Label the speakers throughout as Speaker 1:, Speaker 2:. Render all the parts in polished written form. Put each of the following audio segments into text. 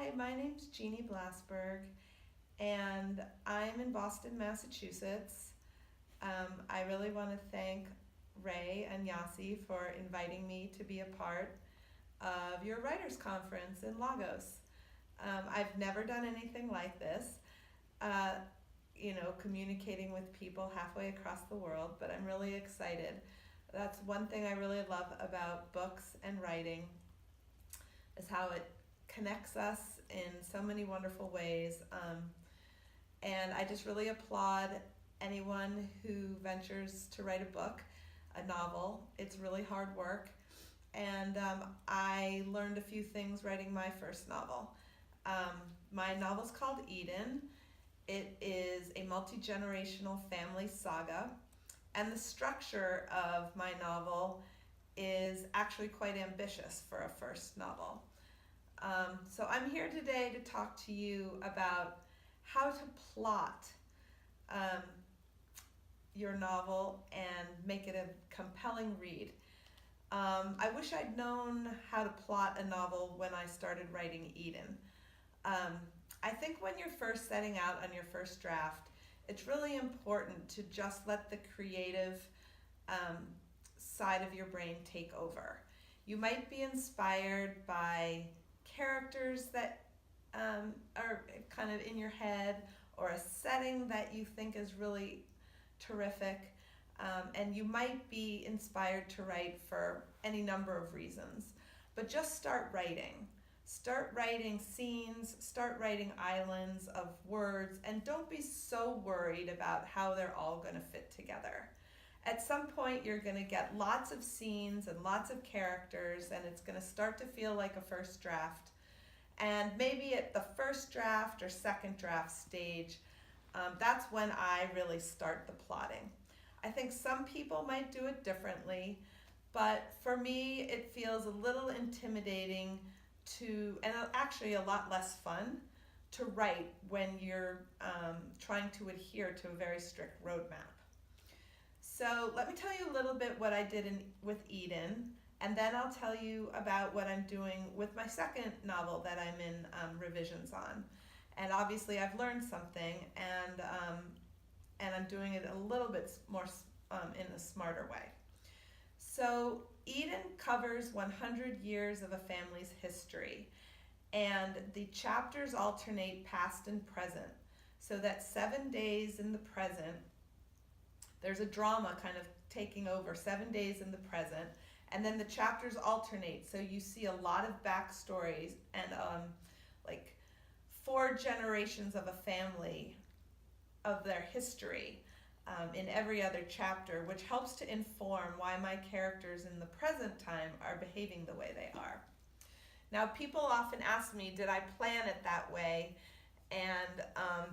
Speaker 1: Hi, my name's Jeanne Blasberg, and I'm in Boston, Massachusetts. I really want to thank Ray and Yasi for inviting me to be a part of your writers' conference in Lagos. I've never done anything like this, uh, communicating with people halfway across the world, but I'm really excited. That's one thing I really love about books and writing is how it connects us in so many wonderful ways. And I just really applaud anyone who ventures to write a book, a novel. It's really hard work. And I learned a few things writing my first novel. Um, my novel's called Eden. It is a multi-generational family saga. And the structure of my novel is actually quite ambitious for a first novel. So I'm here today to talk to you about how to plot um, your novel and make it a compelling read. I wish I'd known how to plot a novel when I started writing Eden. I think when you're first setting out on your first draft, it's really important to just let the creative side of your brain take over. You might be inspired by characters that are kind of in your head, or a setting that you think is really terrific, and you might be inspired to write for any number of reasons. But just start writing. Start writing scenes, start writing islands of words, and don't be so worried about how they're all going to fit together. At some point, you're going to get lots of scenes and lots of characters, and it's going to start to feel like a first draft. And maybe at the first draft or second draft stage, that's when I really start the plotting. I think some people might do it differently, but for me, it feels a little intimidating and actually a lot less fun to write when you're trying to adhere to a very strict roadmap. So let me tell you a little bit what I did with Eden, and then I'll tell you about what I'm doing with my second novel that I'm in revisions on. And obviously I've learned something, and I'm doing it a little bit more in a smarter way. So Eden covers 100 years of a family's history, and the chapters alternate past and present, so that 7 days in the present, there's a drama kind of taking over 7 days in the present, and then the chapters alternate, so you see a lot of backstories and like 4 generations of a family, of their history in every other chapter, which helps to inform why my characters in the present time are behaving the way they are. Now, people often ask me, did I plan it that way? And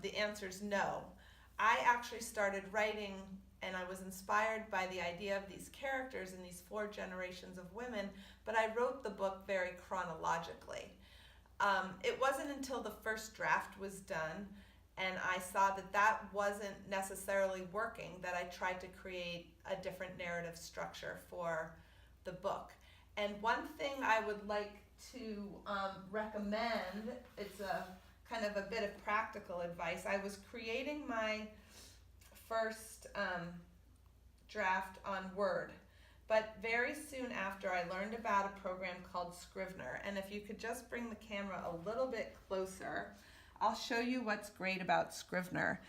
Speaker 1: the answer is no. I actually started writing, and I was inspired by the idea of these characters and these 4 generations of women, but I wrote the book very chronologically. It wasn't until the first draft was done and I saw that that wasn't necessarily working that I tried to create a different narrative structure for the book. And one thing I would like to recommend, it's a kind of a bit of practical advice. I was creating my first draft on Word, but very soon after I learned about a program called Scrivener. And if you could just bring the camera a little bit closer, I'll show you what's great about Scrivener.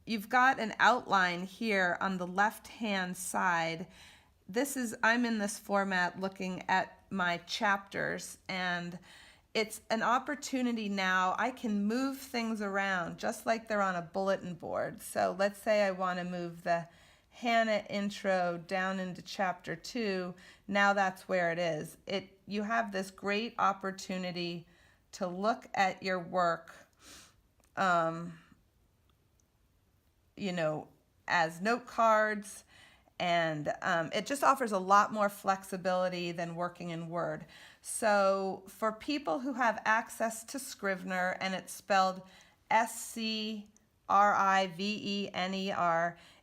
Speaker 1: You've got an outline here on the left-hand side. I'm in this format looking at my chapters, and it's an opportunity now. I can move things around just like they're on a bulletin board. So let's say I want to move the Hannah intro down into chapter 2. Now that's where it is. You have this great opportunity to look at your work, as note cards, and it just offers a lot more flexibility than working in Word. So for people who have access to Scrivener, and it's spelled Scrivener,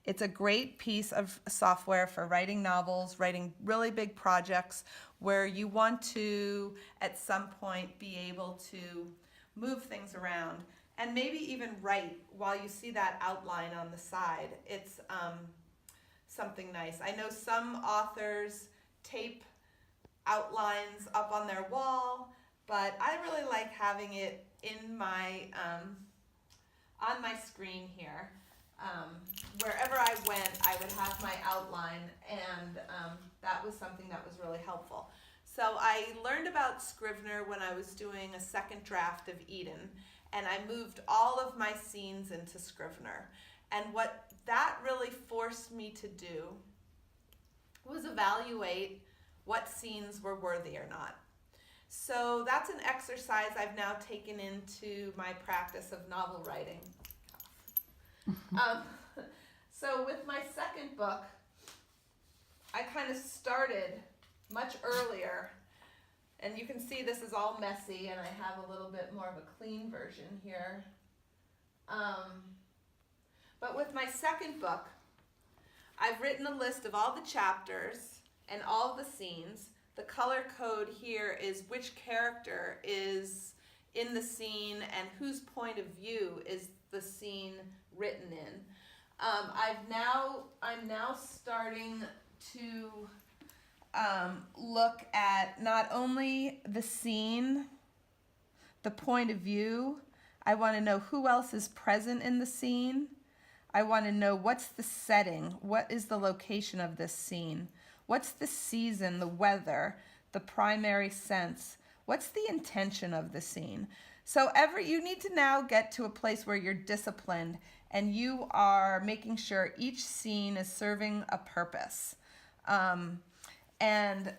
Speaker 1: it's a great piece of software for writing novels, writing really big projects where you want to, at some point, be able to move things around and maybe even write while you see that outline on the side. It's something nice. I know some authors tape outlines up on their wall, but I really like having it in my on my screen here. Wherever I went, I would have my outline, and that was something that was really helpful. So I learned about Scrivener when I was doing a second draft of Eden, and I moved all of my scenes into Scrivener. And what that really forced me to do was evaluate what scenes were worthy or not. So that's an exercise I've now taken into my practice of novel writing. So with my second book, I kind of started much earlier, and you can see this is all messy, and I have a little bit more of a clean version here. But with my second book, I've written a list of all the chapters and all the scenes. The color code here is which character is in the scene and whose point of view is the scene written in. I'm now starting to look at not only the scene, the point of view. I want to know who else is present in the scene. I want to know what's the setting, what is the location of this scene, what's the season, the weather, the primary sense, what's the intention of the scene. So you need to now get to a place where you're disciplined and you are making sure each scene is serving a purpose. And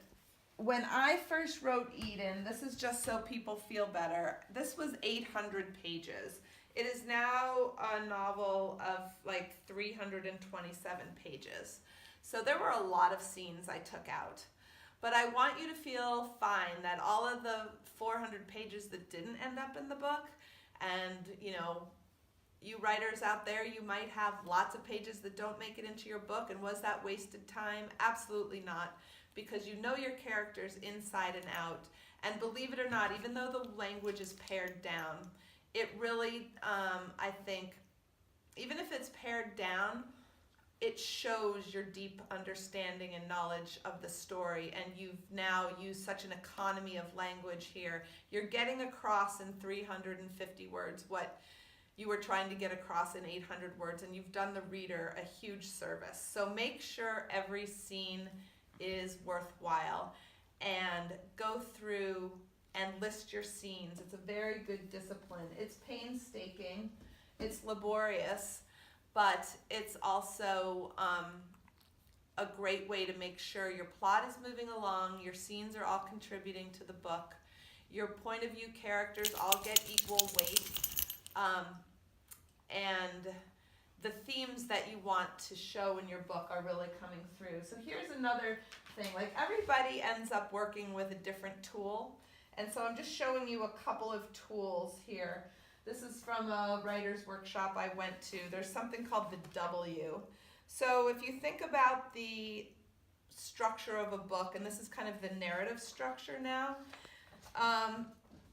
Speaker 1: when I first wrote Eden, this is just so people feel better, this was 800 pages. It is now a novel of like 327 pages. So there were a lot of scenes I took out. But I want you to feel fine that all of the 400 pages that didn't end up in the book, and you writers out there, you might have lots of pages that don't make it into your book, and was that wasted time? Absolutely not, because you know your characters inside and out. And believe it or not, even though the language is pared down, it really, I think, even if it's pared down, it shows your deep understanding and knowledge of the story, and you've now used such an economy of language here. You're getting across in 350 words what you were trying to get across in 800 words, and you've done the reader a huge service. So make sure every scene is worthwhile, and go through and list your scenes. It's a very good discipline. It's painstaking, it's laborious, but it's also a great way to make sure your plot is moving along, your scenes are all contributing to the book, your point of view characters all get equal weight, and the themes that you want to show in your book are really coming through. So here's another thing, like everybody ends up working with a different tool, and so I'm just showing you a couple of tools here. This is from a writer's workshop I went to. There's something called the W. So if you think about the structure of a book, and this is kind of the narrative structure now,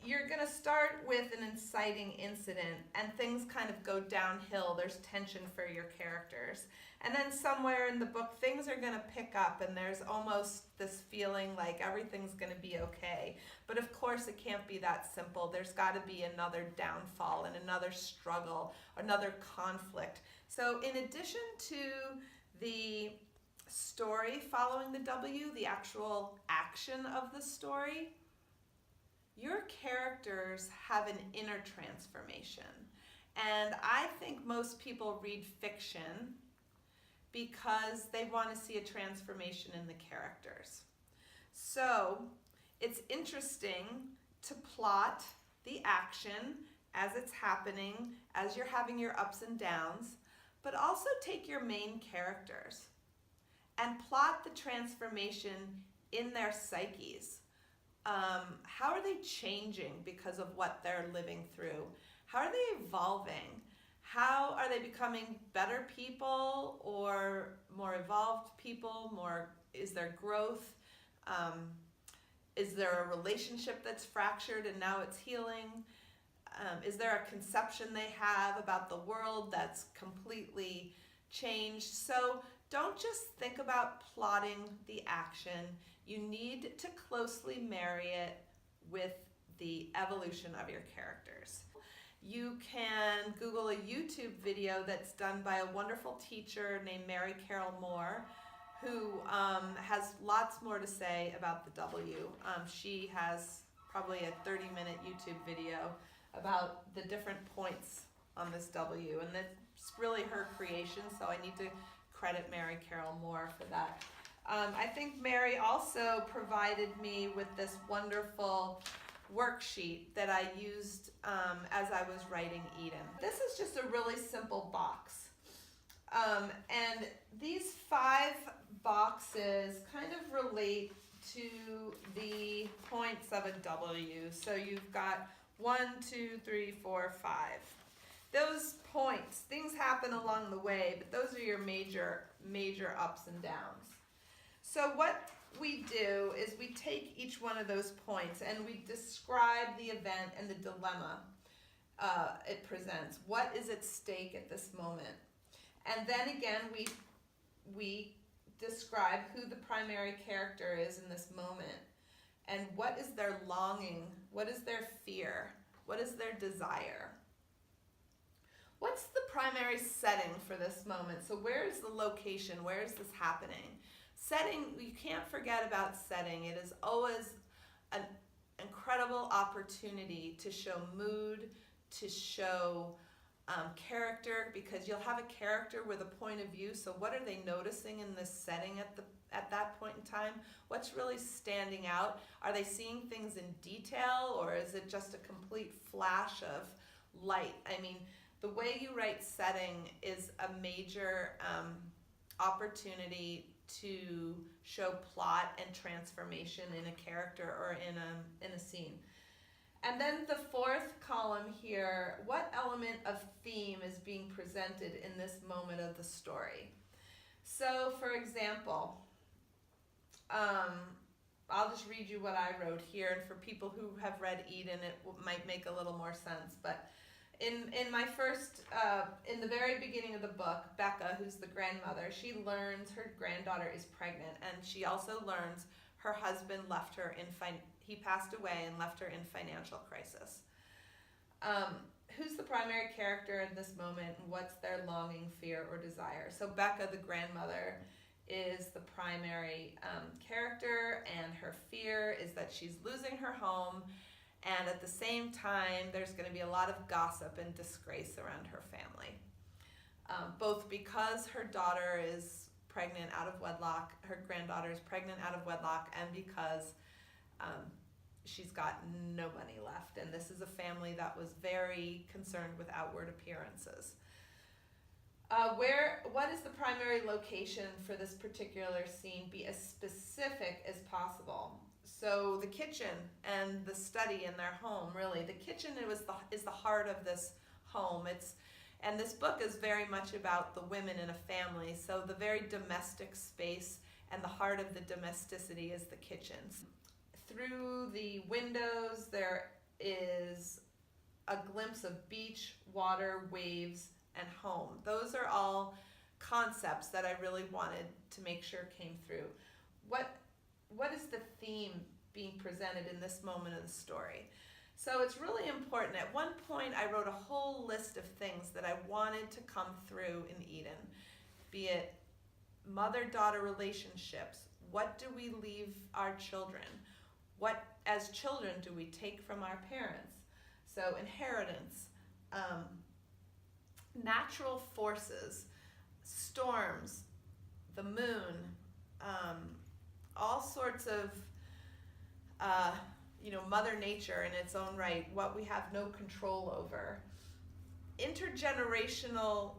Speaker 1: you're going to start with an inciting incident, and things kind of go downhill. There's tension for your characters. And then somewhere in the book, things are going to pick up, and there's almost this feeling like everything's going to be okay. But of course, it can't be that simple. There's got to be another downfall and another struggle, another conflict. So in addition to the story following the W, the actual action of the story, your characters have an inner transformation. And I think most people read fiction because they want to see a transformation in the characters. So it's interesting to plot the action as it's happening, as you're having your ups and downs, but also take your main characters and plot the transformation in their psyches. How are they changing because of what they're living through? How are they evolving? How are they becoming better people or more evolved people? Is there growth? Is there a relationship that's fractured and now it's healing? Is there a conception they have about the world that's completely changed? So don't just think about plotting the action. You need to closely marry it with the evolution of your characters. You can Google a YouTube video that's done by a wonderful teacher named Mary Carol Moore, who has lots more to say about the W. She has probably a 30-minute YouTube video about the different points on this W, and it's really her creation, so I need to credit Mary Carol Moore for that. I think Mary also provided me with this wonderful worksheet that I used as I was writing Eden. This is just a really simple box. And these 5 boxes kind of relate to the points of a W. So you've got 1, 2, 3, 4, 5. Those points, things happen along the way, but those are your major ups and downs. So what we do is we take each one of those points and we describe the event and the dilemma it presents. What is at stake at this moment? And then again, we describe who the primary character is in this moment, and what is their longing, what is their fear, what is their desire. What's the primary setting for this moment? So where is the location? Where is this happening? Setting, you can't forget about setting. It is always an incredible opportunity to show mood, to show character, because you'll have a character with a point of view. So what are they noticing in this setting at that point in time? What's really standing out? Are they seeing things in detail, or is it just a complete flash of light? I mean, the way you write setting is a major opportunity to show plot and transformation in a character or in a scene. And then the 4th column here, what element of theme is being presented in this moment of the story? So, for example, I'll just read you what I wrote here, and for people who have read Eden, it might make a little more sense. But in my first, in the very beginning of the book, Becca, who's the grandmother, she learns her granddaughter is pregnant, and she also learns her husband left her he passed away and left her in financial crisis. Who's the primary character in this moment, and what's their longing, fear, or desire? So Becca, the grandmother, is the primary character, and her fear is that she's losing her home, and at the same time, there's going to be a lot of gossip and disgrace around her family. Both because her daughter is pregnant out of wedlock, her granddaughter is pregnant out of wedlock, and because she's got no money left. And this is a family that was very concerned with outward appearances. What is the primary location for this particular scene? Be as specific as possible. So the kitchen and the study in their home, really. The kitchen is the heart of this home. And this book is very much about the women in a family. So the very domestic space and the heart of the domesticity is the kitchen. Through the windows, there is a glimpse of beach, water, waves, and home. Those are all concepts that I really wanted to make sure came through. What is the theme being presented in this moment of the story? So it's really important. At one point, I wrote a whole list of things that I wanted to come through in Eden, be it mother-daughter relationships. What do we leave our children? What, as children, do we take from our parents? So inheritance, natural forces, storms, the moon, all sorts of, Mother Nature in its own right, what we have no control over. Intergenerational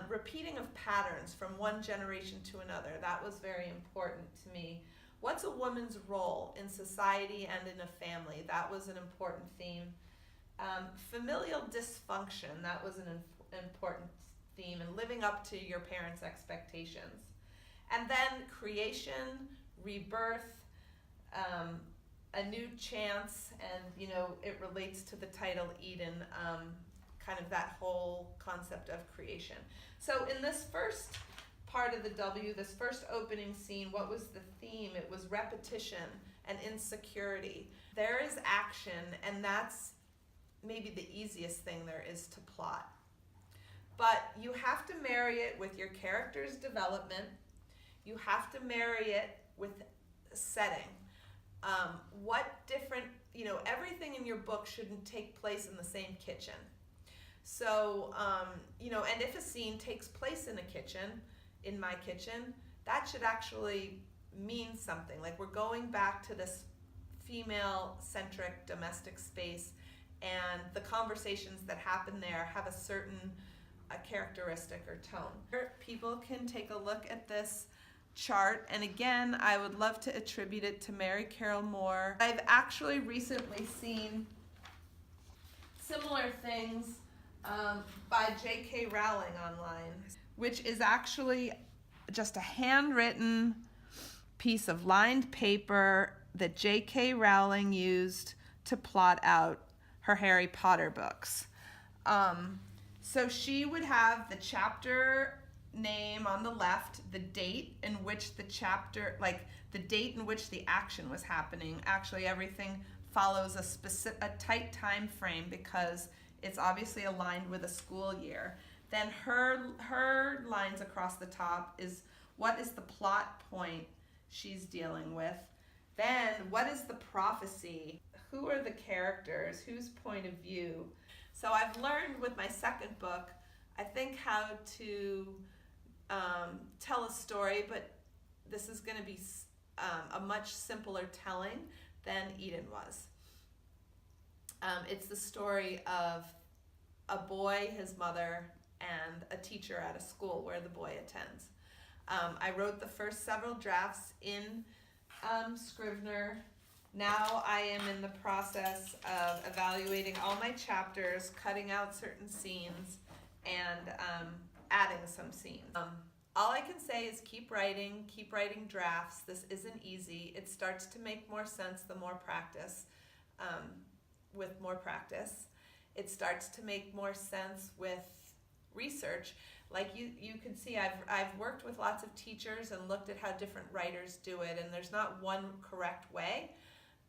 Speaker 1: repeating of patterns from one generation to another, that was very important to me. What's a woman's role in society and in a family? That was an important theme. Familial dysfunction, that was an important theme, and living up to your parents' expectations. And then creation, rebirth, a new chance, and you know, it relates to the title Eden, kind of that whole concept of creation. So in this first part of the W, this first opening scene, what was the theme? It was repetition and insecurity. There is action, and that's maybe the easiest thing there is to plot. But you have to marry it with your character's development. You have to marry it with setting. What different, you know, everything in your book shouldn't take place in the same kitchen. So, you know, and if a scene takes place in a kitchen, in my kitchen, that should actually mean something. Like, we're going back to this female-centric domestic space, and the conversations that happen there have a certain characteristic or tone. People can take a look at this chart, and again, I would love to attribute it to Mary Carroll Moore. I've actually recently seen similar things by J.K. Rowling online, which is actually just a handwritten piece of lined paper that J.K. Rowling used to plot out her Harry Potter books. So she would have the chapter name on the left, the date in which the chapter, like the date in which the action was happening. Actually, everything follows a tight time frame because it's obviously aligned with a school year. Then her lines across the top is what is the plot point she's dealing with. Then what is the prophecy? Who are the characters? Whose point of view? So I've learned with my second book, I think, how to tell a story, but this is going to be a much simpler telling than Eden was. It's the story of a boy, his mother, and a teacher at a school where the boy attends. I wrote the first several drafts in Scrivener. Now I am in the process of evaluating all my chapters, cutting out certain scenes, and adding some scenes. All I can say is keep writing drafts. This isn't easy. It starts to make more sense the more practice. With more practice, it starts to make more sense with research. Like you can see, I've worked with lots of teachers and looked at how different writers do it, and there's not one correct way,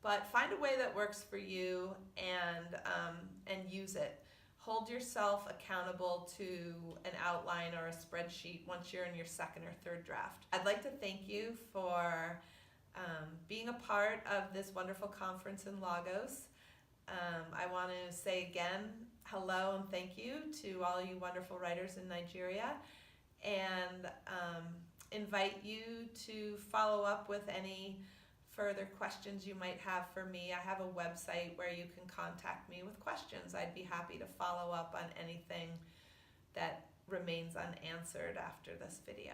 Speaker 1: but find a way that works for you and use it. Hold yourself accountable to an outline or a spreadsheet once you're in your second or third draft. I'd like to thank you for being a part of this wonderful conference in Lagos. I want to say again, hello and thank you to all you wonderful writers in Nigeria, and invite you to follow up with any further questions you might have for me. I have a website where you can contact me with questions. I'd be happy to follow up on anything that remains unanswered after this video.